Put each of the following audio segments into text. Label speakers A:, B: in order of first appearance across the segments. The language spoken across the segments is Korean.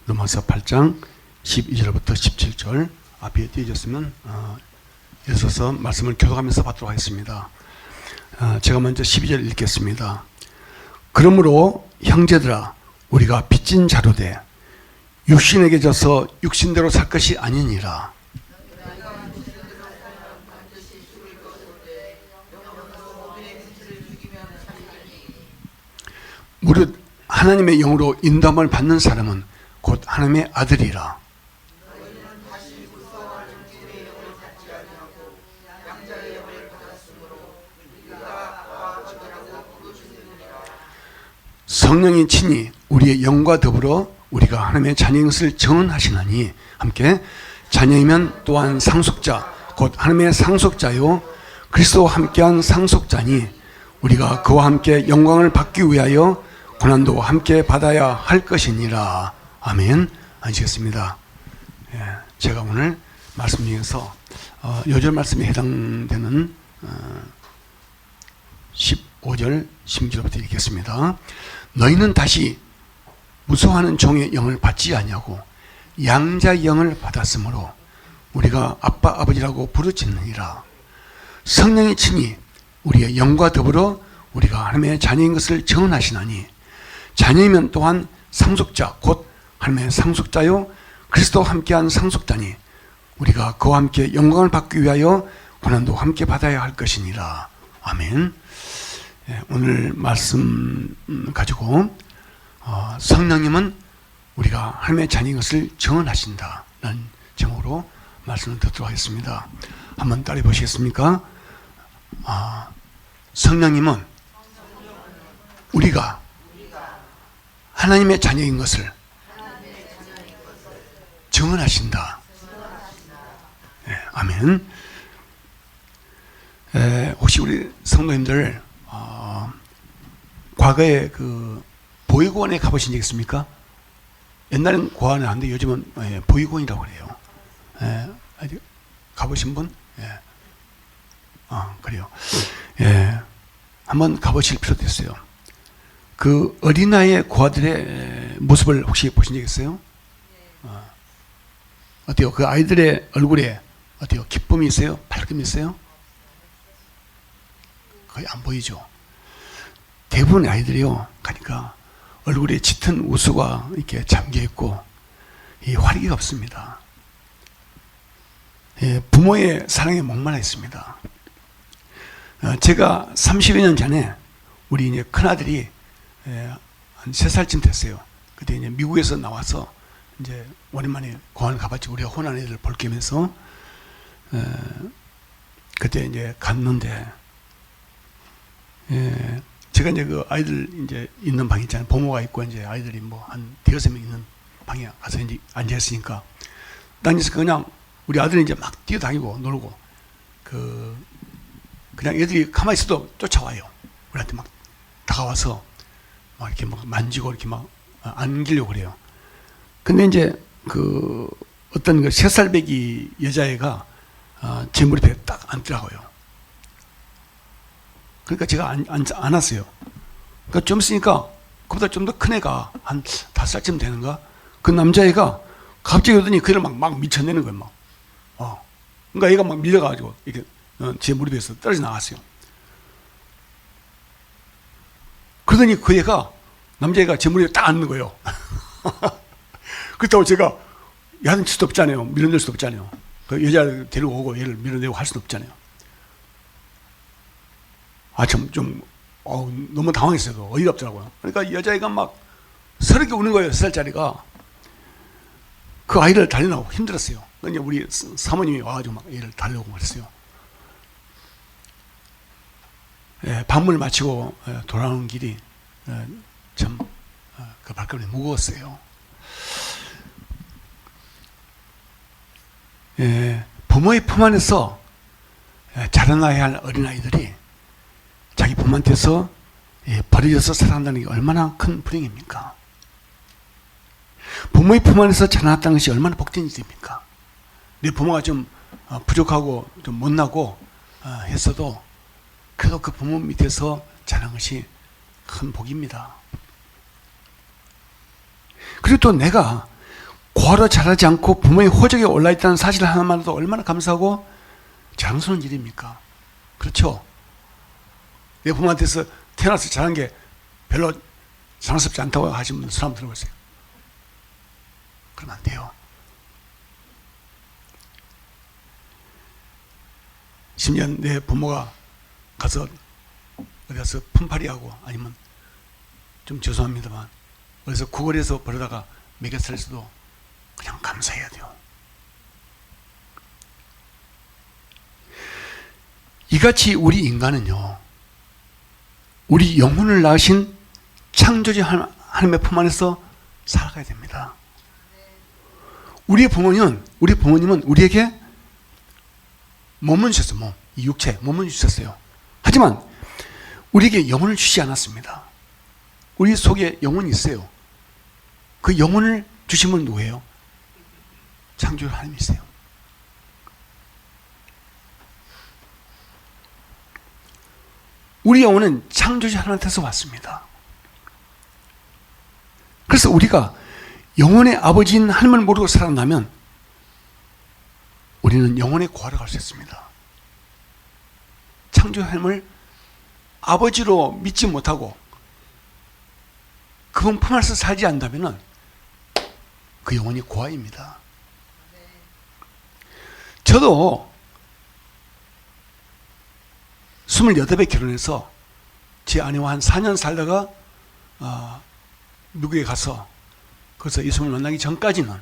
A: 로마서 8장 12절부터 17절 앞에 띄어졌으면 이어서 말씀을 교독하면서 받도록 하겠습니다. 제가 먼저 12절 읽겠습니다. 그러므로 형제들아 우리가 빚진 자로되 육신에게 져서 육신대로 살 것이 아니니라. 무릇 하나님의 영으로 인도함을 받는 사람은 곧 하나님의 아들이라. 성령이 친히 우리의 영과 더불어 우리가 하나님의 자녀인 것을 증언하시나니 함께 자녀이면 또한 상속자 곧 하나님의 상속자요 그리스도와 함께한 상속자니 우리가 그와 함께 영광을 받기 위하여 고난도 함께 받아야 할 것이니라. 아멘. 앉으겠습니다. 제가 오늘 말씀 중에서 요절 말씀에 해당되는 15절 16절부터 읽겠습니다. 너희는 다시 무서워하는 종의 영을 받지 아니하고 양자의 영을 받았으므로 우리가 아빠 아버지라고 부르짖느니라. 성령이 친히 우리의 영과 더불어 우리가 하나님의 자녀인 것을 증언하시나니 자녀이면 또한 상속자 곧 하나님의 상속자요 그리스도와 함께한 상속자니 우리가 그와 함께 영광을 받기 위하여 고난도 함께 받아야 할 것이니라. 아멘. 오늘 말씀 가지고 성령님은 우리가 하나님의 자녀인 것을 증언하신다는 제목으로 말씀을 듣도록 하겠습니다. 한번 따라해 보시겠습니까? 성령님은 우리가 하나님의 자녀인 것을 증언하신다. 아멘. 혹시 우리 성도님들 과거에 그 보육원에 가보신 적 있습니까? 옛날엔 고아는 안 돼. 요즘은 보육원이라고 그래요. 가보신 분? 그래요. 한번 가보실 필요도 있어요. 그 어린아이의 고아들의 모습을 혹시 보신 적 있어요? 어때요? 그 아이들의 얼굴에 어때요? 기쁨이 있어요? 밝음이 있어요? 거의 안 보이죠? 대부분 아이들이요, 가니까 얼굴에 짙은 우수가 이렇게 잠겨 있고, 이 활기가 없습니다. 부모의 사랑에 목말라 있습니다. 제가 30여 년 전에 우리 이제 큰아들이 한 3살쯤 됐어요. 그때 이제 미국에서 나와서 이제 오랜만에 공항을 가봤지. 우리가 혼한 애들 볼 겸해서 그때 이제 갔는데 제가 이제 그 아이들 이제 있는 방 있잖아요. 부모가 있고 이제 아이들이 뭐 한 5-6명 있는 방에 가서 이제 앉아 있으니까 앉아서 그냥 우리 아들이 이제 막 뛰어다니고 놀고 그냥 애들이 가만히 있어도 쫓아와요. 우리한테 막 다가와서 막 이렇게 막 만지고 이렇게 막 안기려고 그래요. 근데 이제 그 어떤 그 3살배기 여자애가 제 무릎에 딱 앉더라고요. 그러니까 제가 안았어요. 그러니까 좀 있으니까 그보다 좀 더 큰 애가 한 5살쯤 되는가? 그 남자애가 갑자기 오더니 그를 막 미쳐내는 거예요. 막. 그러니까 얘가 막 밀려가지고 이렇게 제 무릎에서 떨어져 나갔어요. 그러더니 그 애가 남자애가 제 무릎에 딱 앉는 거예요. 그렇다고 제가 야단칠 수도 없잖아요. 밀어낼 수도 없잖아요. 그 여자를 데리고 오고 얘를 밀어내고 할 수도 없잖아요. 너무 당황했어요. 어이가 없더라고요. 그러니까 여자애가 막 서럽게 우는 거예요. 3살짜리가. 그 아이를 달래려고 힘들었어요. 그러니까 우리 사모님이 와가지고 막 얘를 달래고 그랬어요. 방문을 마치고 돌아오는 길이 참 그 발걸음이 무거웠어요. 부모의 품 안에서 자라나야 할 어린아이들이 자기 부모한테서 버려져서 살아간다는 게 얼마나 큰 불행입니까? 부모의 품 안에서 자라났다는 것이 얼마나 복된 일입니까? 내 부모가 좀 부족하고 좀 못나고 했어도 그래도 그 부모 밑에서 자란 것이 큰 복입니다. 그리고 또 내가 고아로 자라지 않고 부모의 호적에 올라있다는 사실 하나만으로도 얼마나 감사하고 자랑스러운 일입니까? 그렇죠? 내 부모한테서 태어나서 자란 게 별로 자랑스럽지 않다고 하시는 분 손 한번 들어보세요. 그러면 안 돼요. 심지어 내 부모가 가서 어디 가서 품팔이하고 아니면 좀 죄송합니다만 어디서 구걸해서 버려다가 먹여 살수도 그냥 감사해야 돼요. 이같이 우리 인간은요, 우리 영혼을 낳으신 창조주 하나님의 품 안에서 살아가야 됩니다. 우리 부모님은 우리에게 몸은 주셨어요. 몸, 이 육체, 몸은 주셨어요. 하지만 우리에게 영혼을 주지 않았습니다. 우리 속에 영혼이 있어요. 그 영혼을 주신 분은 누구예요? 창조주 하나님이세요. 우리 영혼은 창조주 하나님께서 왔습니다. 그래서 우리가 영혼의 아버지인 하나님을 모르고 살아나면 우리는 영혼의 고아로 갈 수 있습니다. 창조주 하나님을 아버지로 믿지 못하고 그분 품 안에서 살지 않는다면 그 영혼이 고아입니다. 저도 28에 결혼해서 제 아내와 한 4년 살다가 미국에 가서 거기서 예수님을 만나기 전까지는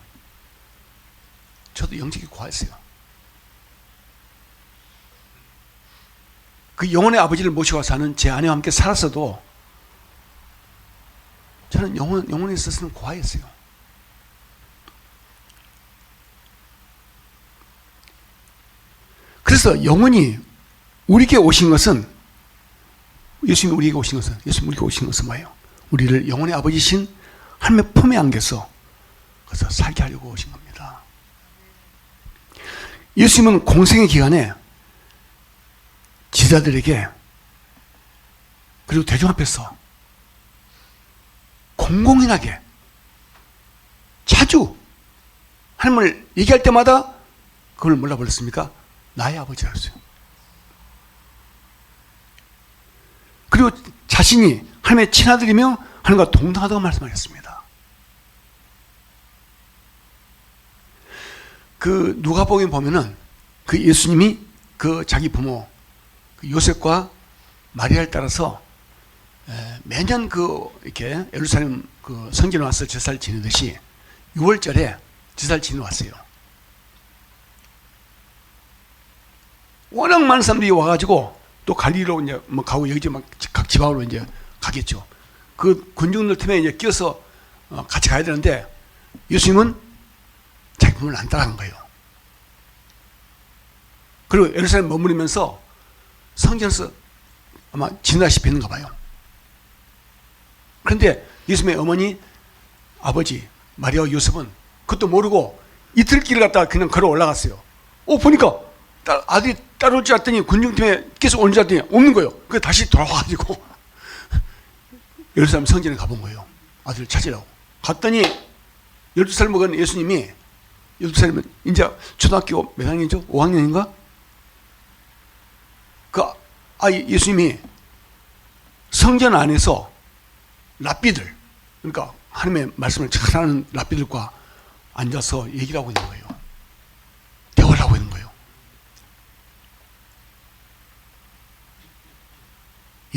A: 저도 영적이 고아였어요. 그 영혼의 아버지를 모시고 사는 제 아내와 함께 살았어도 저는 영혼에 있어서는 고아였어요. 그래서 영혼이 우리에게 오신 것은 예수님이 우리에게 오신 것은 뭐예요? 우리를 영혼의 아버지신 하나님의 품에 안겨서 그래서 살게 하려고 오신 겁니다. 예수님은 공생의 기간에 지자들에게 그리고 대중 앞에서 공공연하게 자주 하나님을 얘기할 때마다 그걸 뭐라 불렀습니까? 나의 아버지라고 했어요. 그리고 자신이 하나님의 친아들이며 하나님과 동등하다고 말씀하셨습니다. 그 누가복음에 보면은 그 예수님이 그 자기 부모 그 요셉과 마리아를 따라서 매년 이렇게 예루살렘 그 성전에 와서 제사를 지내듯이 6월절에 제사를 지내러 왔어요. 워낙 많은 사람들이 와가지고 또 갈리로 이제 뭐 가고 여기저기 막 각 지방으로 이제 가겠죠. 그 군중들 틈에 이제 끼어서 같이 가야 되는데 예수님은 자기 부모를 안 따라간 거예요. 그리고 예루살렘 머무르면서 성전에서 아마 지내다시피 했는가 봐요. 그런데 예수님의 어머니, 아버지, 마리아와 요셉은 그것도 모르고 이틀 길을 갔다가 그냥 걸어 올라갔어요. 보니까 아들이 따라올 줄 알았더니 군중팀에 계속 오는 줄 알았더니 없는 거예요. 그래서 다시 돌아와가지고 예루살렘 성전에 가본 거예요. 아들을 찾으라고. 갔더니 12살 먹은 예수님이 12살이면 이제 초등학교 몇 학년이죠? 5학년인가? 예수님이 성전 안에서 랍비들, 그러니까 하나님의 말씀을 잘하는 랍비들과 앉아서 얘기를 하고 있는 거예요. 대화를 하고 있는 거예요.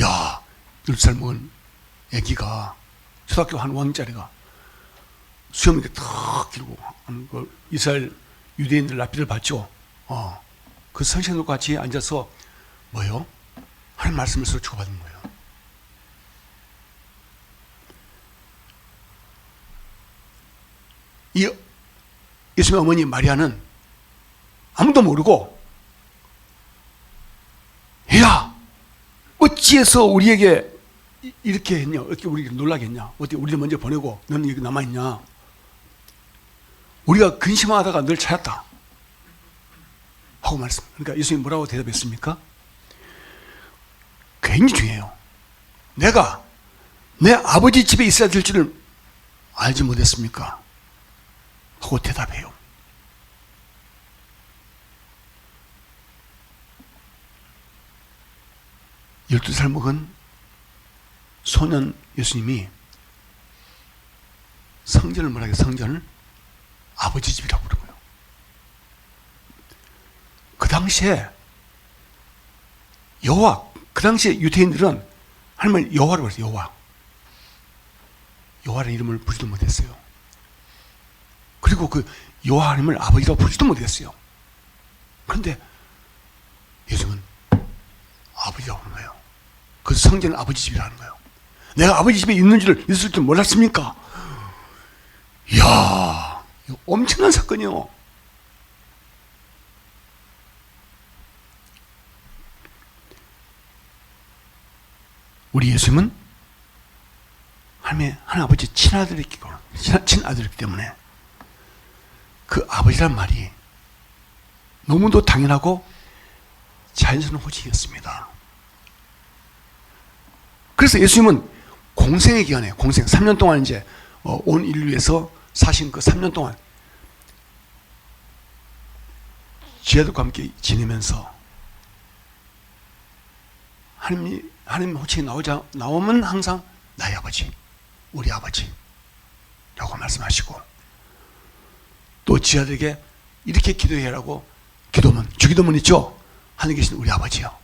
A: 야, 12살 먹은 애기가 초등학교 한 5학년짜리가 수염 이렇게 탁 길고 이스라엘 유대인들 랍비들 봤죠? 그 선생님과 같이 앉아서 뭐요? 하나님 말씀을 서로 주고받는 거예요. 이 예수님의 어머니 마리아는 아무도 모르고 야, 어찌해서 우리에게 이렇게 했냐? 어떻게 우리를 놀라게 했냐? 어떻게 우리를 먼저 보내고 너는 여기 남아있냐? 우리가 근심하다가 널 찾았다 하고 말씀. 그러니까 예수님이 뭐라고 대답했습니까? 굉장히 중요해요. 내가 내 아버지 집에 있어야 될 줄을 알지 못했습니까? 하고 대답해요. 열두 살 먹은 소년 예수님이 성전을 뭐라고 해요? 성전을 아버지 집이라고 부른 거예요. 그 당시에 여호와, 그 당시에 유대인들은 하나님을 여호와라고 했어요. 여호와. 여호와라는 이름을 부르지도 못했어요. 그리고 그 여호와 하나님을 아버지라고 부르지도 못했어요. 그런데 예수님은 아버지라고 하는 거예요. 그 성전은 아버지 집이라는 거예요. 내가 아버지 집에 있을 줄 몰랐습니까? 이야, 이거 엄청난 사건이요. 우리 예수님은 하나님의 아버지 친아들이기 때문에 그 아버지란 말이 너무도 당연하고 자연스러운 호칭이었습니다. 그래서 예수님은 공생의 기간에, 공생 3년 동안 이제 온 인류에서 사신 그 3년 동안 제자들과 함께 지내면서 하나님 호칭이 나오면 항상 나의 아버지, 우리 아버지 라고 말씀하시고, 또 지자들에게 이렇게 기도해라고 기도문, 주기도문 있죠? 하늘에 계신 우리 아버지요.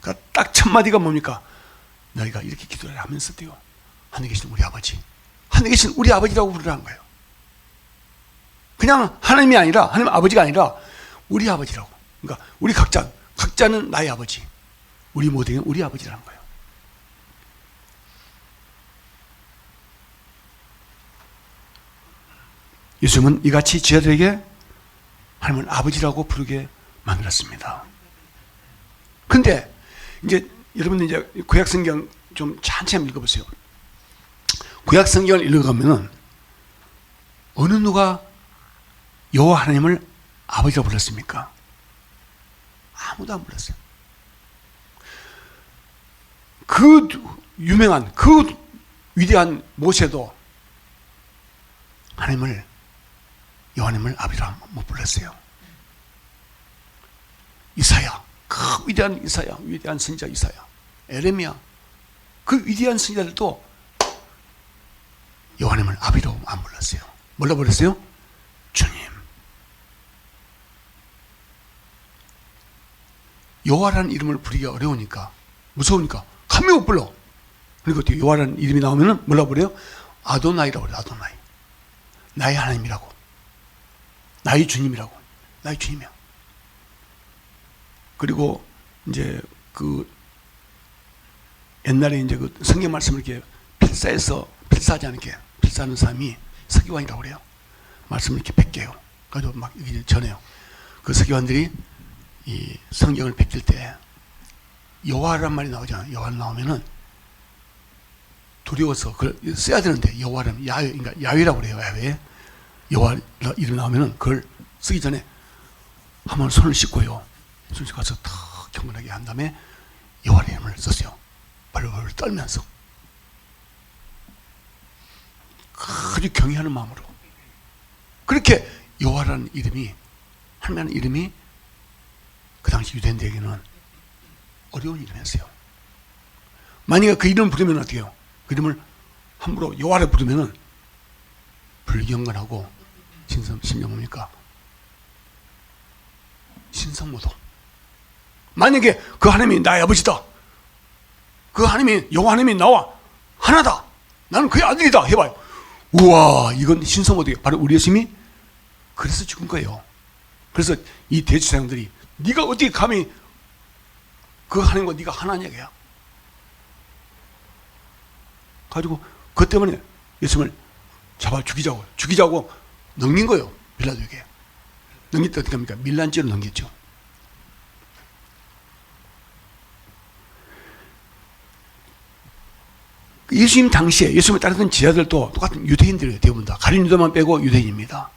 A: 그러니까 딱 첫 마디가 뭡니까? 너희가 이렇게 기도를 하면서도요, 하늘에 계신 우리 아버지, 하늘에 계신 우리 아버지라고 부르라는 거예요. 그냥 하나님이 아니라, 하나님 아버지가 아니라 우리 아버지라고. 그러니까 우리 각자는 나의 아버지, 우리 모두는 우리 아버지라는 거예요. 예수님은 이같이 지자들에게 하나님을 아버지라고 부르게 만들었습니다. 그런데 이제 여러분들 이제 구약성경 좀 천천히 읽어보세요. 구약성경을 읽어가면은 어느 누가 여호와 하나님을 아버지라고 불렀습니까? 아무도 안 불렀어요. 그 유명한, 그 위대한 모세도 여호와 하나님을 아버지라고 못 불렀어요. 이사야, 그 위대한 이사야, 위대한 선지자 이사야, 에레미야, 그 위대한 선지자들도 여호와 하나님을 아버지로 안 불렀어요. 뭘로 불렀어요? 주님. 여호와라는 이름을 부르기가 어려우니까, 무서우니까 감히 못 불러. 그리고 또 여호와라는 이름이 나오면은 뭐라고 그래요? 아도나이라고 그래요. 아도나이. 나의 하나님이라고, 나의 주님이라고, 나의 주님이야. 그리고 이제 그 옛날에 이제 그 성경 말씀을 이렇게 필사하지 않게 필사하는 사람이 서기관이라고 그래요. 말씀을 이렇게 베껴요. 그래서 막 이렇게 전해요. 그 서기관들이 이 성경을 베낄 때 여호와란 말이 나오잖아요. 여호와 나오면은 두려워서 그걸 써야 되는데, 여호와는 야훼, 그러니까 야훼라고 그래요. 야훼. 여호와 이름 나오면은 그걸 쓰기 전에 한번 손을 씻고요. 손을 씻고 가서 탁 경건하게 한 다음에 여호와 이름을 썼어요. 벌벌 떨면서 아주 경외하는 마음으로. 그렇게 여호와라는 이름이, 하나님이라는 이름이 그 당시 유대인들에게는 어려운 이름이었어요. 만약에 그 이름을 부르면 어떻게 해요? 그 이름을 함부로 여호와를 부르면은 불경건하고 심령 뭡니까? 신성모독. 만약에 그 하나님이 나의 아버지다, 그 하나님이 여호와 하나님이 나와 하나다, 나는 그의 아들이다 해봐요. 우와, 이건 신성모독이에요. 바로 우리 예수님이 그래서 죽은 거예요. 그래서 이 대제사장들이 네가 어떻게 감히 그 하나님과 네가 하나냐고요. 가지고 그것 때문에 예수님을 잡아 죽이자고 넘긴 거예요. 빌라도에게. 넘길 때 어떻게 합니까? 밀란죄로 넘겼죠. 예수님 당시에 예수님을 따르던 제자들도 똑같은 유대인들이에요. 대부분 다. 가룟 유다만 빼고 유대인입니다.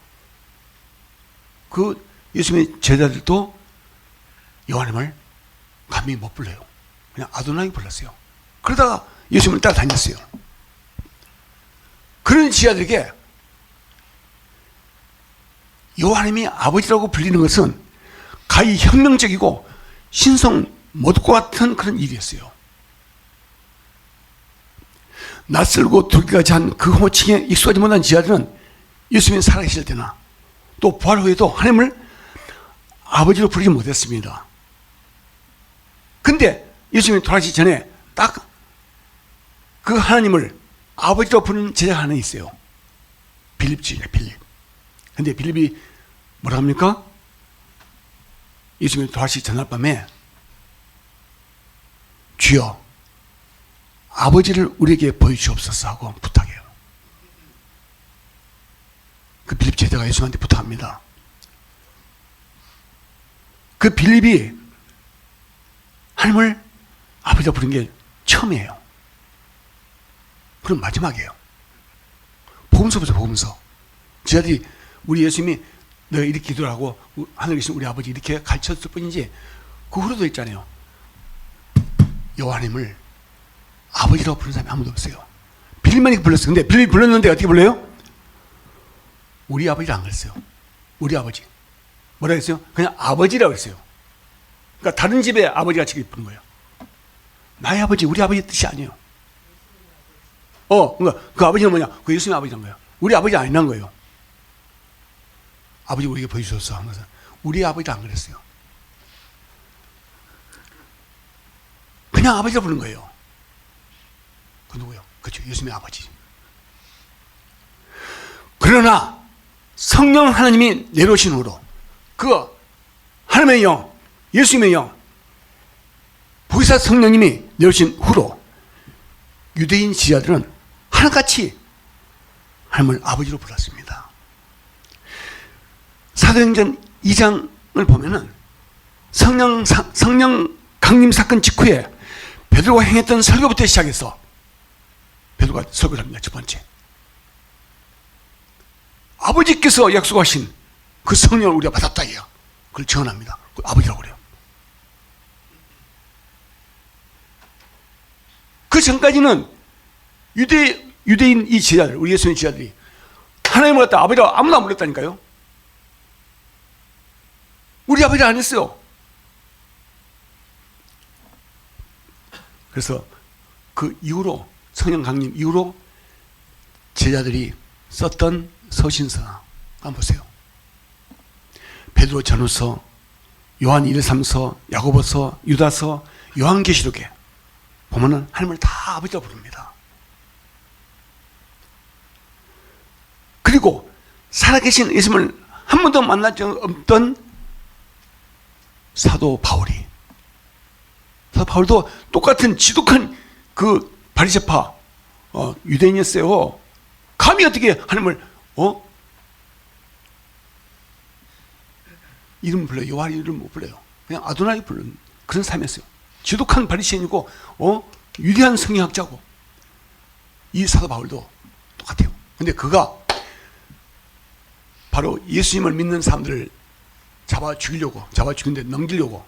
A: 그 예수님의 제자들도 여호와 하나님을 감히 못 불러요. 그냥 아도나이 불렀어요. 그러다가 예수님을 따라다녔어요. 그런 제자들에게 여호와 하나님이 아버지라고 불리는 것은 가히 혁명적이고 신성 못과 같은 그런 일이었어요. 낯설고 두기까지 한 그 호칭에 익숙하지 못한 지하들은 예수님이 살아계실 때나 또 부활 후에도 하나님을 아버지로 부르지 못했습니다. 근데 예수님이 돌아가시기 전에 딱 그 하나님을 아버지로 부르는 제자가 하나 있어요. 빌립 제자, 빌립. 근데 빌립이 뭐라 합니까? 예수님이 돌아가시기 전날 밤에 주여 아버지를 우리에게 보여주옵소서 하고 부탁해요. 그 빌립 제자가 예수님한테 부탁합니다. 그 빌립이 하나님을 아버지로 부른 게 처음이에요. 그럼 마지막이에요. 복음서 보세요, 복음서. 제자들이 우리 예수님이 너가 이렇게 기도를 하고 하늘에 계신 우리 아버지 이렇게 가르쳤을 뿐이지 그 후로도 있잖아요. 여호와 하나님을 아버지라고 부르는 사람이 아무도 없어요. 빌립만이 불렀어요. 근데 빌립이 불렀는데 어떻게 불러요? 우리 아버지를 안 그랬어요. 우리 아버지. 뭐라 했어요? 그냥 아버지라고 했어요. 그러니까 다른 집의 아버지 같이 부른 거예요. 나의 아버지, 우리 아버지 뜻이 아니에요. 그러니까 그 아버지는 뭐냐? 그 예수님의 아버지란 거예요. 우리 아버지 아니란 거예요. 아버지 우리에게 보여주셨어 한 것은 우리 아버지를 안 그랬어요. 그냥 아버지라 부른 거예요. 그 누구요? 그렇죠. 예수님의 아버지. 그러나 성령 하나님이 내려오신 후로 그 하나님의 영, 예수님의 영, 보이사 성령님이 내려오신 후로 유대인 지자들은 하나같이 하나님을 아버지로 불렀습니다. 사도행전 2장을 보면은 성령 강림 사건 직후에 베드로가 행했던 설교부터 시작해서 베드로가 설교를 합니다. 첫 번째. 아버지께서 약속하신 그 성령을 우리가 받았다 해요. 그걸 전합니다. 아버지라고 그래요. 그 전까지는 유대인 이 제자들, 우리 예수님 제자들이 하나님을 갖다 아버지라고 아무도 안 불렀다니까요. 우리 아버지 안 했어요. 그래서 그 이후로 성령 강림 이후로 제자들이 썼던 서신서 한번 보세요. 베드로 전후서, 요한 1, 3서, 야고보서, 유다서, 요한계시록에 보면은 하나님을 다 아버지라고 부릅니다. 그리고 살아계신 예수님을 한 번도 만난 적 없던 사도 바울도 똑같은 지독한 그 바리새파 유대인이었어요. 감히 어떻게 하나님을 이름 불러요. 여호와 이름 못 불러요. 그냥 아도나이 부르는 그런 삶이었어요. 지독한 바리새인이고 위대한 성경학자고 이 사도 바울도 똑같아요. 근데 그가 바로 예수님을 믿는 사람들을 잡아 죽이는데 넘기려고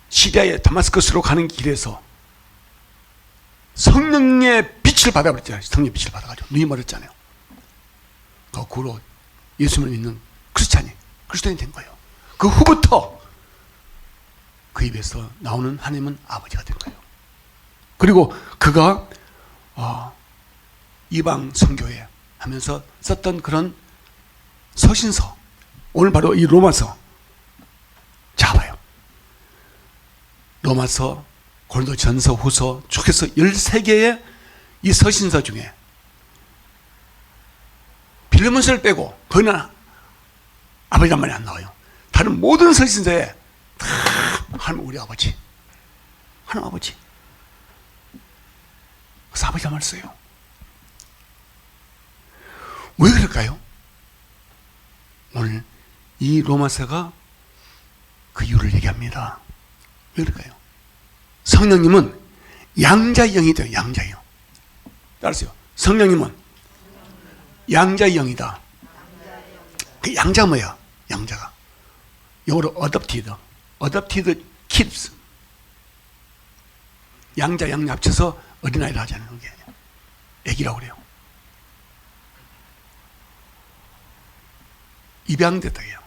A: 시리아의 다마스커스로 가는 길에서 성령의 빛을 받아버렸잖아요. 성령의 빛을 받아가지고 눈이 멀었잖아요. 그 후로 예수님을 믿는 그리스도인이 된 거예요. 그 후부터 그 입에서 나오는 하나님은 아버지가 된 거예요. 그리고 그가 이방 선교회 하면서 썼던 그런 서신서, 오늘 바로 이 로마서 잡아요. 로마서, 고린도전서, 후서 쭉 해서 13개의 이 서신서 중에 빌레몬서를 빼고 거기는 아버지란 말이 안 나와요. 다른 모든 서신서에 다 하나님 우리 아버지, 하나님 아버지. 그래서 아버지란 말을 써요. 왜 그럴까요? 오늘 이 로마서가 그 이유를 얘기합니다. 왜 그럴까요? 성령님은 양자의 영이 돼요. 양자의 영. 따라서요. 성령님은 양자의 영이다. 그 양자가 뭐야? 양자가 영어로 adopted kids. 양자 양녀 합쳐서 어린아이라 하잖아요. 그게 애기라고 그래요. 입양됐다 해요.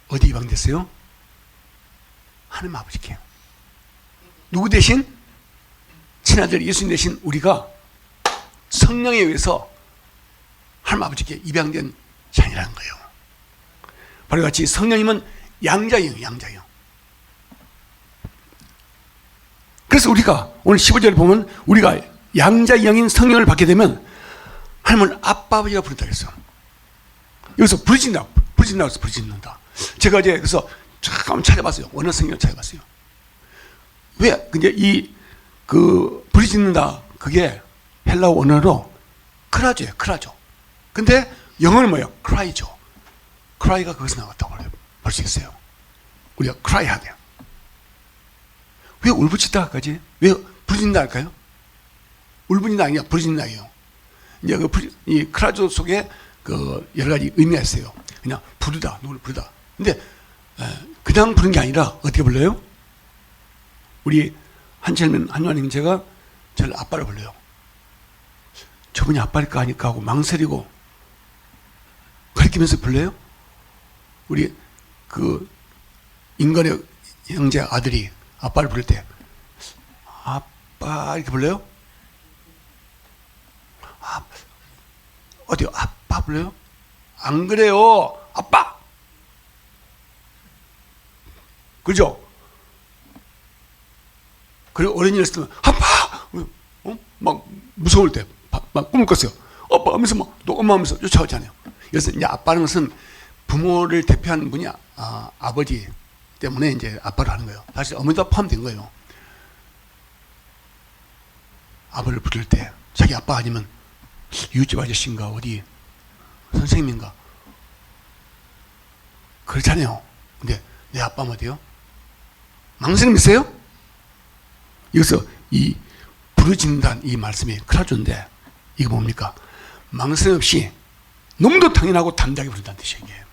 A: 어디 입양됐어요? 하나님 아버지께요. 누구 대신? 친아들 예수님 대신 우리가 성령에 의해서 하나님 아버지께 입양된 자녀라는 거예요. 바로 같이 성령님은 양자예요. 양자예요. 그래서 우리가 오늘 15절에 보면 우리가 양자 영인 성령을 받게 되면 하나님을 아빠 아버지가 부른다 그랬어요. 여기서 부르짖는다. 부르짖는다 그래서 부르짖는다. 제가 이제 그래서 참 찾아봤어요. 원어 성경을 찾아봤어요. 왜? 근데 부르짖는다 그게 헬라어 원어로 크라죠예요. 크라죠. 근데 영어는 뭐예요? cry죠. cry가 거기서 나왔다고 볼 수 있어요. 우리가 cry 하대요. 왜 울부짖다까지? 왜 부르짖는다 할까요? 울부짖는다 아니야. 부르짖는다예요. 이제 이 크라조 속에 여러 가지 의미가 있어요. 그냥 부르다, 누구를 부르다. 근데 그냥 부르는 게 아니라 어떻게 불러요? 우리 한철민 제가 저를 아빠를 불러요. 저분이 아빠일까 아닐까 하고 망설이고 가리키면서 불러요. 우리 인간의 형제 아들이 아빠를 부를 때 아빠 이렇게 불러요? 어디요? 아빠 불러요? 안 그래요. 아빠. 그죠? 그리고 어린이를 쓰면 아빠. 막 무서울 때 막 꿈을 꿨어요. 아빠 하면서 또 엄마 하면서 쫓아오잖아요. 그래서 이제 아빠는 것은 부모를 대표하는 분이 아버지 때문에 이제 아빠를 하는 거예요. 사실 어머니도 포함된 거예요. 아버를 부를 때 자기 아빠 아니면 이웃집 아저씨인가 어디 선생님인가 그렇잖아요. 근데 내 아빠면 어때요? 망설임 있어요? 여기서 이 부르짖는다는 이 말씀이 크라조인데 이거 뭡니까? 망설임 없이 너무도 당연하고 담대하게 부른다는 뜻이에요.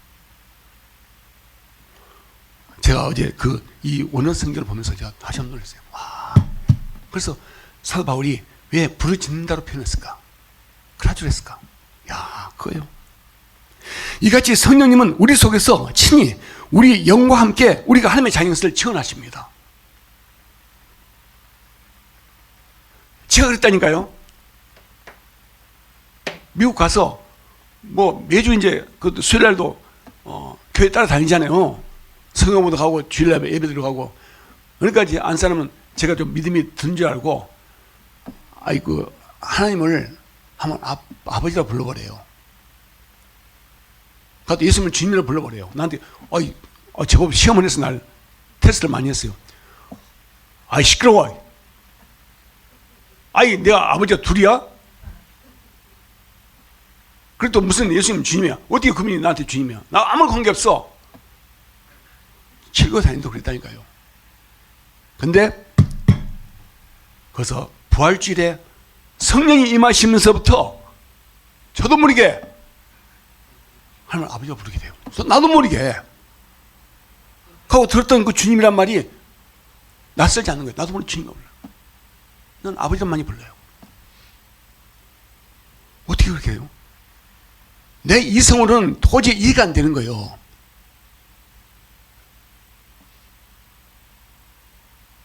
A: 제가 어제 이 원어 성경을 보면서 제가 다시 한번 놀랐어요. 와. 그래서 사도 바울이 왜 부르짖는다로 표현했을까? 크라조를 했을까? 야, 그거예요. 이같이 성령님은 우리 속에서 친히 우리 영과 함께 우리가 하나님의 자녀를 증언하십니다. 제가 그랬다니까요. 미국 가서 매주 이제 수요일날도 교회 따라다니잖아요. 성경보도 가고 주일날 예배 들어가고. 그러니까 이제 안 사람은 제가 좀 믿음이 든 줄 알고 하나님을 한번 아버지라 불러버려요. 가도 예수님을 주님이라 불러버려요. 나한테 제법 시험을 해서 날 테스트를 많이 했어요. 시끄러워. 내가 아버지가 둘이야? 그래도 무슨 예수님 주님이야? 어떻게 그분이 나한테 주님이야? 나 아무 관계없어. 칠고 다닌다고 그랬다니까요. 근데 거기서 부활주일에 성령이 임하시면서부터 저도 모르게 하나님 아버지가 부르게 돼요. 나도 모르게 하고 들었던 그 주님이란 말이 낯설지 않는 거예요. 나도 모르게 주님이 불러요. 난 아버지만이 불러요. 어떻게 그렇게 해요? 내 이성으로는 도저히 이해가 안 되는 거예요.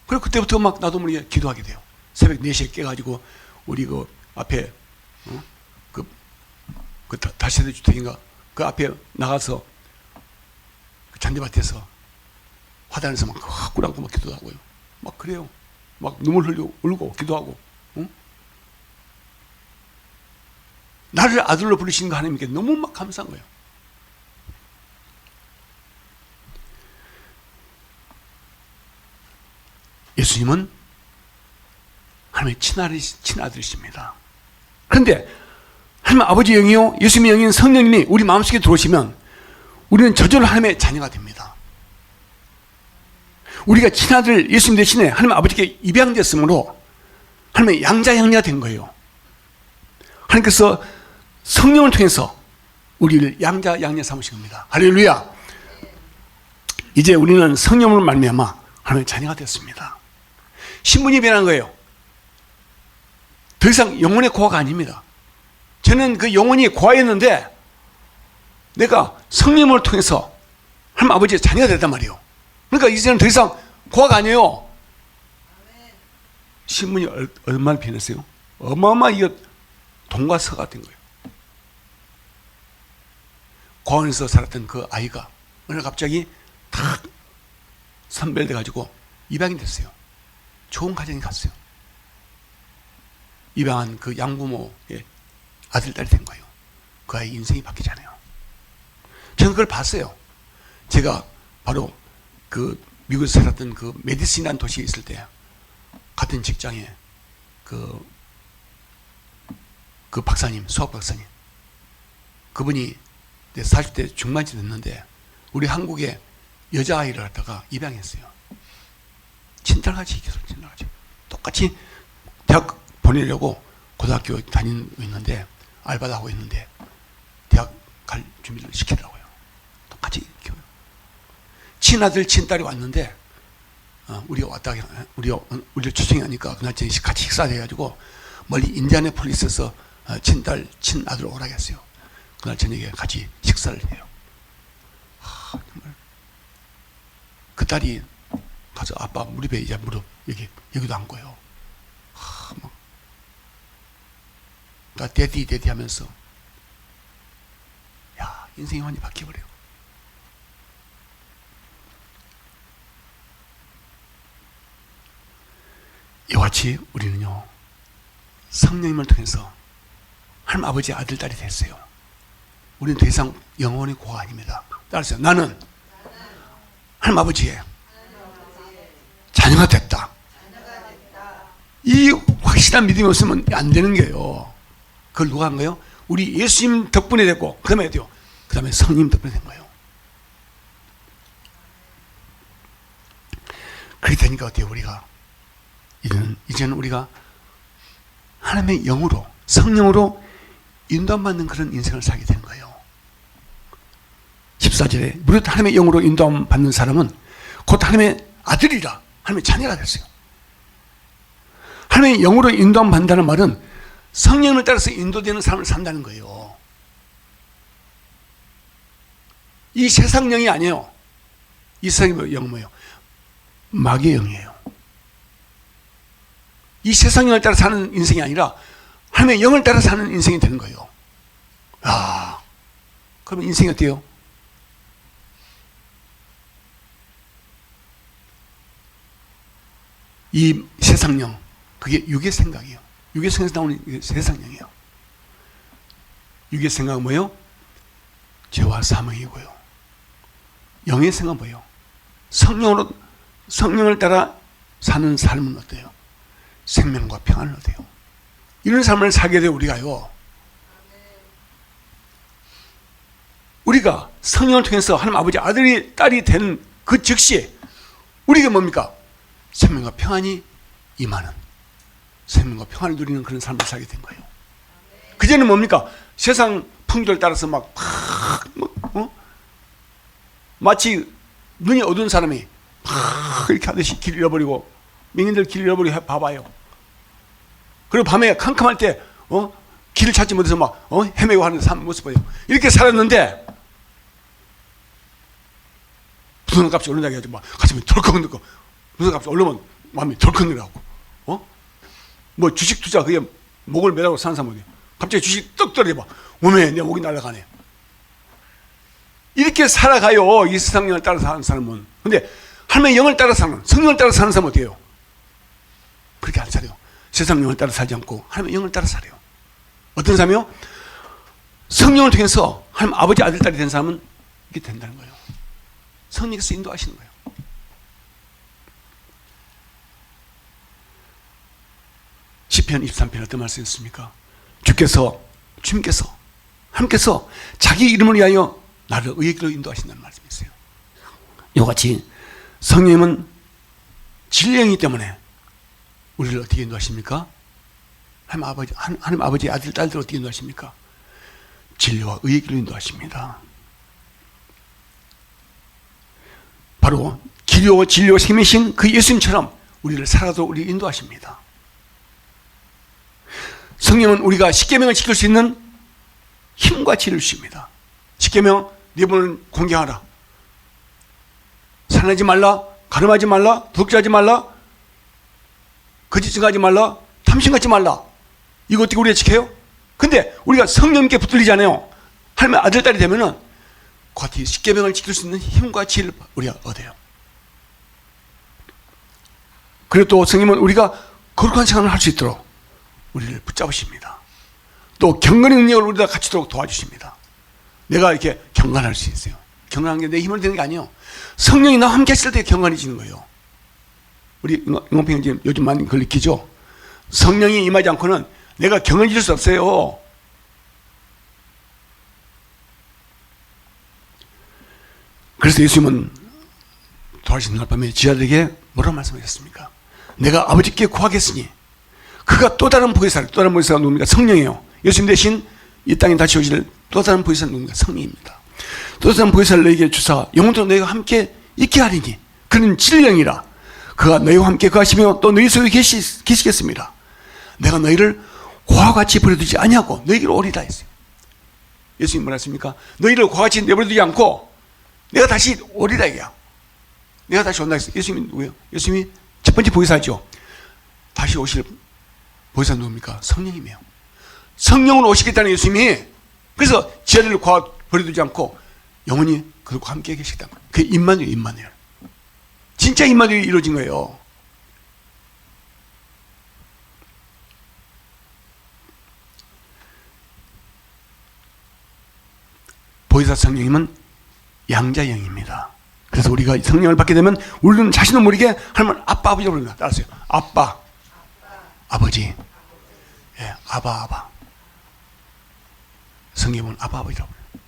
A: 그리고 그때부터 막 나도 모르게 기도하게 돼요. 새벽 4시에 깨가지고 우리 앞에 다세대 주택인가 그 앞에 나가서 잔디밭에서 화단에서 막 꾸랑꾸 막 기도도 하고요. 막 그래요. 막 눈물 흘리고 울고 기도하고. 나를 아들로 부르신 거 하나님께 너무 막 감사한 거예요. 예수님은 하나님의 친아들이십니다. 그런데 하나님 아버지 영이요 예수님의 영인 성령님이 우리 마음속에 들어오시면 우리는 저절로 하나님의 자녀가 됩니다. 우리가 친아들 예수님 대신에 하나님 아버지께 입양됐으므로 하나님의 양자 양녀가 된 거예요. 하나님께서 성령을 통해서 우리를 양자 양녀 삼으신 겁니다. 할렐루야. 이제 우리는 성령으로 말미암아 하나님의 자녀가 되었습니다. 신분이 변한 거예요. 더 이상 영혼의 고아가 아닙니다. 저는 그 영혼이 고아였는데 내가 성령을 통해서 하나님 아버지의 자녀가 됐단 말이에요. 그러니까 이제는 더 이상 고아가 아니에요. 신분이 얼마나 변했어요? 어마어마 이거 동과 서가 된 거예요. 고아원에서 살았던 그 아이가 어느 날 갑자기 탁 선별돼 가지고 입양이 됐어요. 좋은 가정에 갔어요. 입양한 그 양부모의 아들, 딸이 된 거예요. 그 아이 인생이 바뀌잖아요. 저는 그걸 봤어요. 제가 바로 그 미국에서 살았던 그 메디슨이라는 도시에 있을 때 같은 직장에 그 박사님, 수학 박사님, 그분이 40대 중반쯤 됐는데 우리 한국에 여자아이를 갖다가 입양했어요. 친딸같이 계속 친딸같이 똑같이 대학 보내려고 고등학교 다니고 있는데 알바도 하고 있는데 대학 갈 준비를 시키더라고요. 똑같이 교육. 친아들 친딸이 왔는데 우리가 왔다 우리를 초청하니까 그날 저녁 같이 식사를 해가지고 멀리 인디애나폴리스에서 친딸 친아들 오라고 했어요. 그날 저녁에 같이 식사를 해요. 정말 그 딸이 가서 아빠 무릎에 이제 무릎 여기도 앉고요. 나 데디 하면서 야 인생이 완전히 바뀌어버려요. 이와 같이 우리는요 성령님을 통해서 하나님 아버지의 아들 딸이 됐어요. 우리는 더 이상 영원히 고아가 아닙니다. 따라서 나는 하나님 아버지의 자녀가 됐다. 이 확실한 믿음이 없으면 안 되는 거예요. 그걸 누가 한 거예요? 우리 예수님 덕분에 됐고 그 다음에 어때요? 그 다음에 성령 덕분에 된 거예요. 그렇게 되니까 어때요? 우리가 이제는 우리가 하나님의 영으로 성령으로 인도받는 그런 인생을 살게 되는 거예요. 14절에 무릇 하나님의 영으로 인도받는 사람은 곧 하나님의 아들이라 하나님의 자녀가 됐어요. 하나님의 영으로 인도받는다는 말은 성령을 따라서 인도되는 삶을 산다는 거예요. 이 세상 영이 아니에요. 이 세상의 영은 뭐예요? 마귀의 영이에요. 이 세상 영을 따라 사는 인생이 아니라 하나님의 영을 따라 사는 인생이 되는 거예요. 아, 그러면 인생이 어때요? 이 세상 영, 그게 육의 생각이에요. 육의 생각에서 나오는 세상 영이에요. 육의 생각은 뭐예요? 죄와 사망이고요. 영의 생각은 뭐예요? 성령을 따라 사는 삶은 어때요? 생명과 평안을 얻어요. 이런 삶을 살게 돼요. 우리가요. 우리가 성령을 통해서 하나님 아버지 아들이 딸이 된 그 즉시 우리가 뭡니까? 생명과 평안이 임하는, 생명과 평안을 누리는 그런 삶을 살게 된 거예요. 그전에는 뭡니까? 세상 풍조를 따라서 마치 눈이 어두운 사람이 이렇게 하듯이 길 잃어버리고, 명인들 길 잃어버리고 봐봐요. 그리고 밤에 캄캄할 때 길을 찾지 못해서 헤매고 하는 사람 모습 봐요. 이렇게 살았는데 부동산값이 오른다고 해가지고 가슴이 덜컹덜컹, 부동산값이 오르면 마음이 덜컹덜하고, 뭐 주식 투자 그게 목을 매라고 사는 사람이 갑자기 주식 떡 떨어져 봐. 오메 내 목이 날아가네. 이렇게 살아가요. 이 세상 영을 따라 사는 사람은. 근데 하나님의 영을 따라 사는, 성령을 따라 사는 사람은 어때요? 그렇게 안 살아요. 세상 영을 따라 살지 않고 하나님의 영을 따라 살아요. 어떤 사람이요? 성령을 통해서 하나님 아버지 아들 딸이 된 사람은 이게 된다는 거예요. 성령께서 인도하시는 거예요. 시편 23편 어떤 말씀이 있습니까? 주님께서 하나님께서 자기 이름을 위하여 나를 의의 길로 인도하신다는 말씀이 있어요. 이와 같이 성령님은 진리이기 때문에 우리를 어떻게 인도하십니까? 하나님 아버지 아들 딸들 어떻게 인도하십니까? 진리와 의의 길로 인도하십니다. 바로 길이요 진리요 생명이신 그 예수님처럼 우리를 살아도 우리를 인도하십니다. 성령은 우리가 십계명을 지킬 수 있는 힘과 지혜를 주십니다. 십계명 네 번은 공경하라. 살인하지 말라, 가늠하지 말라, 도둑질하지 말라, 거짓 증거하지 말라, 탐심 갖지 말라. 이거 어떻게 우리가 지켜요? 근데 우리가 성령님께 붙들리잖아요. 하나님의 아들, 딸이 되면은 그 십계명을 지킬 수 있는 힘과 지혜를 우리가 얻어요. 그리고 또 성령은 우리가 거룩한 생활을 할 수 있도록 우리를 붙잡으십니다. 또 경건의 능력을 우리가 갖추도록 도와주십니다. 내가 이렇게 경건할 수 있어요. 경건한 게 내 힘을 드는 게 아니에요. 성령이 나와 함께 했을 때 경건해지는 거예요. 우리 응원평 지금 요즘 많이 그걸 느끼죠? 성령이 임하지 않고는 내가 경건해질 수 없어요. 그래서 예수님은 돌아가신 날 밤에 지하들에게 뭐라고 말씀하셨습니까? 내가 아버지께 구하겠으니 그가 또 다른 보혜사가 누굽니까? 성령이에요. 예수님 대신 이 땅에 다시 오실 또 다른 보혜사는 누굽니까? 성령입니다. 또 다른 보혜사를 너에게 주사 영원토록 너희가 함께 있게 하리니 그는 진령이라. 그가 너희와 함께 거하시며 또 너희 속에 계시겠습니다. 내가 너희를 고와 같이 버려두지 아니하고 너희에게로 오리다 했어요. 예수님 뭐라 했습니까? 너희를 고와 같이 내버려두지 않고 내가 다시 오리다 이게야. 내가 다시 온다 했어요. 예수님이 누구예요? 예수님이 첫 번째 보혜사죠. 다시 오실 보혜사 누굽니까? 성령이에요. 성령으로 오시겠다는 예수님이 그래서 지하들을 고아 버려두지 않고 영원히 그들과 함께 계시겠다는 거예요. 그게 임마누엘. 진짜 임마누엘이 이루어진 거예요. 보혜사 성령님은 양자형입니다. 그래서 우리가 성령을 받게 되면 우리는 자신도 모르게 하나님은 아빠 아버지라고 부릅니다. 따라하세요. 아빠 아버지. 예, 아바 성경은 아바 아버지라고 불러요.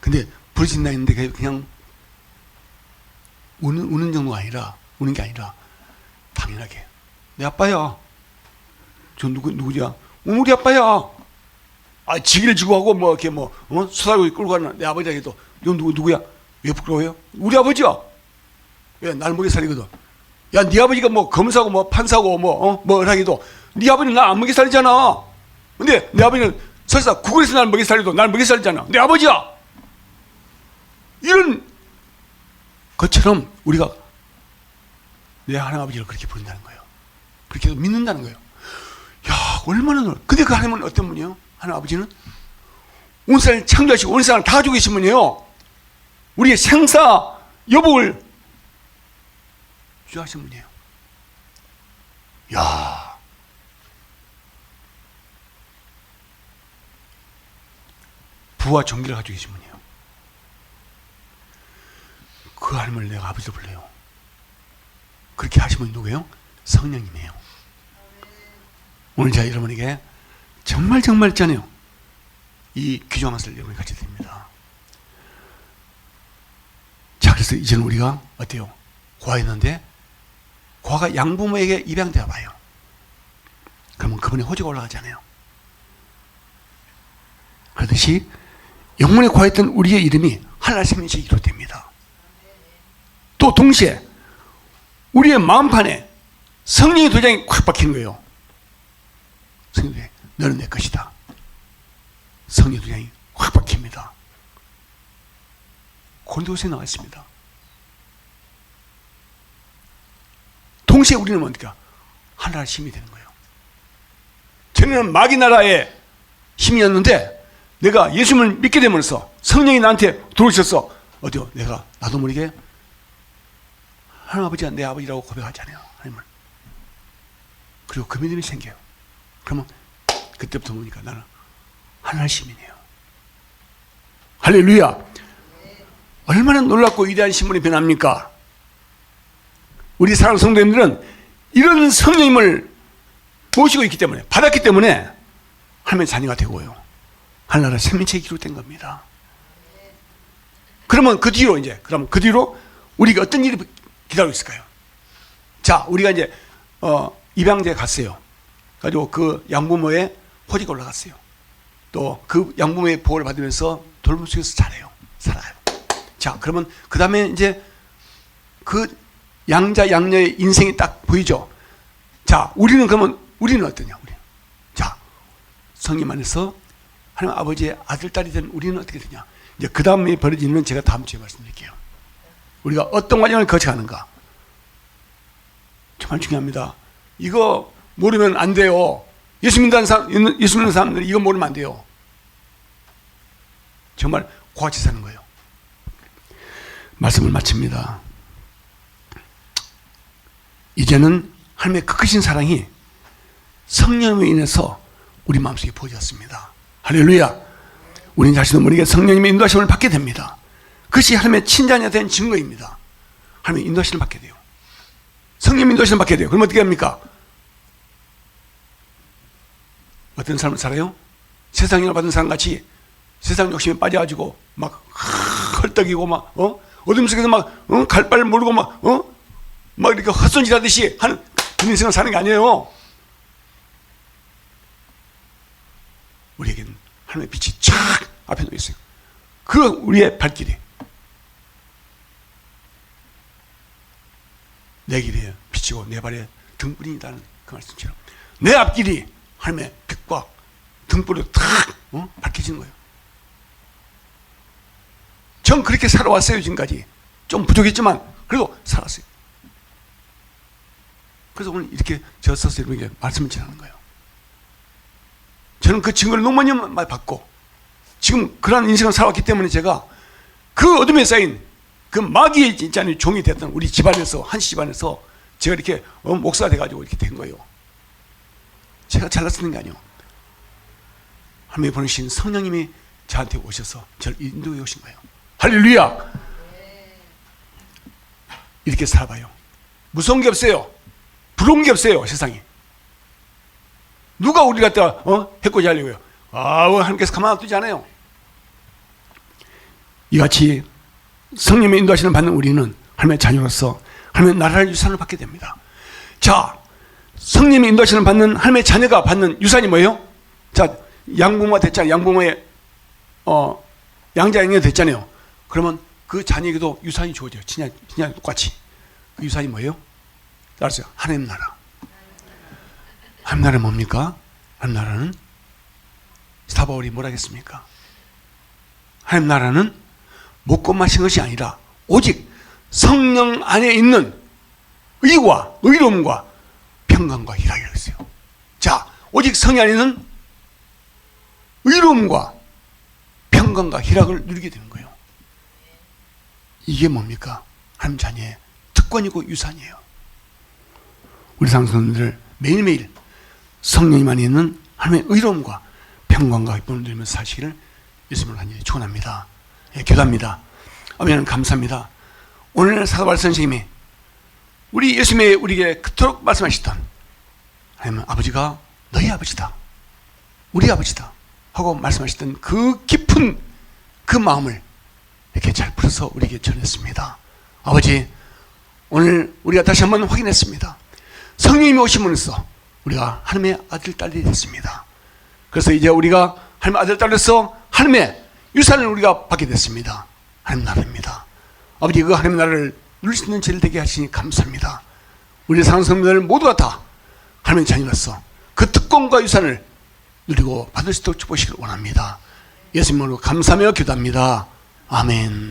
A: 근데 부르신다 했는데 그냥 우는 정도가 아니라 우는 게 아니라 당연하게 내 아빠야. 저 누구냐? 우리 아빠야. 아, 지기를 지고 하고 뭐 이렇게 수다고 끌고 가는 내 아버지가 해도 너 누구야? 왜 부끄러워요? 우리 아버지야. 왜 날 먹여 살리거든. 야, 네 아버지가 뭐 검사고 뭐 판사고 뭐 하기도 네 아버지는 날 안 먹여 살리잖아. 근데 내 아버지는 설사 구글에서 날 먹여 살리도 날 먹여 살리잖아. 내 아버지야. 이런 것처럼 우리가 내 하나님 아버지를 그렇게 부른다는 거예요. 그렇게 믿는다는 거예요. 야, 얼마나 놀라. 근데 그 하나님은 어떤 분이에요? 하나님 아버지는 온 세상을 창조하시고 온 세상을 다 가지고 계신 분이에요. 우리의 생사 여복을 주하신 분이에요. 야, 부와 존귀를 가지고 계신 분이에요. 그 하나님을 내가 아버지로 불러요. 그렇게 하신 분이 누구예요? 성령님이에요. 오늘 제가 여러분에게 정말 있잖아요. 이 귀중한 것을 여러분이 가져야 됩니다. 자, 그래서 이제는 우리가 어때요? 고아였는데 고아가 양부모에게 입양되어 봐요. 그러면 그분의 호주가 올라가잖아요. 그렇듯이 영문에 고아였던 우리의 이름이 하나님의 생명체로 됩니다. 또 동시에 우리의 마음판에 성령의 도장이 콱 박히는 거예요. 성령의 너는 내 것이다. 성령의 도장이 확 박힙니다. 고린도서에 나와 있습니다. 동시에 우리는 뭡니까? 하나님의 힘이 되는 거예요. 전에는 마귀 나라의 힘이었는데 내가 예수님을 믿게 되면서 성령이 나한테 들어오셔서 어디요? 내가 나도 모르게 하나님 아버지가 내 아버지라고 고백하잖아요. 하나님을. 그리고 그 믿음이 생겨요. 그러면 그때부터 보니까 나는 하나님의 시민이에요. 할렐루야. 얼마나 놀랍고 위대한 신분이 변합니까? 우리 사랑하는 성도님들은 이런 성령님을 모시고 있기 때문에, 받았기 때문에 하나님의 자녀가 되고요. 하나나라 생명체에 기록된 겁니다. 그러면 그 뒤로 우리가 어떤 일이 기다리고 있을까요? 자, 우리가 이제 입양대에 갔어요. 가지고 그 양부모의 호지가 올라갔어요. 또 그 양부모의 보호를 받으면서 돌봄 속에서 살아요. 자, 그러면 그 다음에 이제 그 양자 양녀의 인생이 딱 보이죠. 자, 우리는 어떠냐? 자, 성령 안에서 하나님 아버지의 아들, 딸이 된 우리는 어떻게 되냐. 이제 그 다음에 벌어지는 건 제가 다음 주에 말씀드릴게요. 우리가 어떤 과정을 거쳐가는가. 정말 중요합니다. 이거 모르면 안 돼요. 예수 믿는 사람들이 이거 모르면 안 돼요. 정말 고같이 사는 거예요. 말씀을 마칩니다. 이제는 하나님의 그 크신 사랑이 성령으로 인해서 우리 마음속에 부어졌습니다. 할렐루야. 우리 자신도 모르게 성령님의 인도하심을 받게 됩니다. 그것이 하나님의 친자녀 된 증거입니다. 하나님의 인도하심을 받게 돼요. 성령 인도하심을 받게 돼요. 그럼 어떻게 합니까? 어떤 삶을 살아요? 세상을 받은 사람 같이 세상 욕심에 빠져가지고 막 헐떡이고 막 어둠 속에서 막 갈바를 모르고 막 이렇게 헛손질하듯이 하는 그런 인생을 사는 게 아니에요. 우리에게는 하나님의 빛이 쫙 앞에 놓여 있어요. 그 우리의 발길이 내 길에 비치고 내 발에 등불이다는 그 말씀처럼 내 앞길이 하나님의 빛과 등불로 탁 밝혀지는 거예요. 전 그렇게 살아왔어요. 지금까지 좀 부족했지만 그래도 살았어요. 그래서 오늘 이렇게 저 서서 이렇게 말씀을 전하는 거예요. 저는 그 증거를 너무 많이 받고 지금 그런 인생을 살아왔기 때문에 제가 그 어둠에 쌓인 그 마귀의 진짜 종이 됐던 우리 집안에서 한씨 집안에서 제가 이렇게 목사가 돼가지고 이렇게 된 거예요. 제가 잘나서 된 게 아니에요. 하나님이 보내신 성령님이 저한테 오셔서 저를 인도해 오신 거예요. 할렐루야. 이렇게 살아봐요. 무서운 게 없어요. 부러운 게 없어요. 세상에 누가 우리 갖다 해코지 하려고요. 하나님께서 가만 놔두지 않아요. 이같이 성령의 인도하시는 받는 우리는 하나님의 자녀로서 하나님의 나라의 유산을 받게 됩니다. 자, 성령의 인도하시는 받는 하나님의 자녀가 받는 유산이 뭐예요? 자, 양부모가 됐잖아요. 양부모의 양자 양녀 됐잖아요. 그러면 그 자녀에게도 유산이 주어져요. 친자 똑같이. 그 유산이 뭐예요? 알았어요. 하나님 나라. 하나님 나라는 뭡니까? 하나님 나라는 스타바울이 뭐라 했습니까? 하나님 나라는 먹고 마신 것이 아니라 오직 성령 안에 있는 의와 의로움과 평강과 희락이라고 했어요. 자, 오직 성령 안에 있는 의로움과 평강과 희락을 누리게 되는 거예요. 이게 뭡니까? 하나님 자녀의 특권이고 유산이에요. 우리 상선들 매일매일 성령님 안에 있는 하나님의 의로움과 평강과 기쁨을 누리면서 사시기를 예수님을 간절히 축원합니다. 기도합니다. 아멘. 감사합니다. 오늘 사도바울 선생님이 우리 예수님의 우리에게 그토록 말씀하시던 하나님 아버지가 너희 아버지다, 우리 아버지다 하고 말씀하시던 그 깊은 그 마음을 이렇게 잘 풀어서 우리에게 전했습니다. 아버지, 오늘 우리가 다시 한번 확인했습니다. 성령님이 오심으로써 우리가 하나님의 아들, 딸이 됐습니다. 그래서 이제 우리가 하나님의 아들, 딸로서 하나님의 유산을 우리가 받게 됐습니다. 하나님 나라입니다. 아버지, 그 하나님 나라를 누릴 수 있는 죄를 되게 하시니 감사합니다. 우리 사랑하는 성도들 모두가 다 하나님의 자녀로서 그 특권과 유산을 누리고 받을 수 있도록 축복하시길 원합니다. 예수님으로 감사하며 기도합니다. 아멘.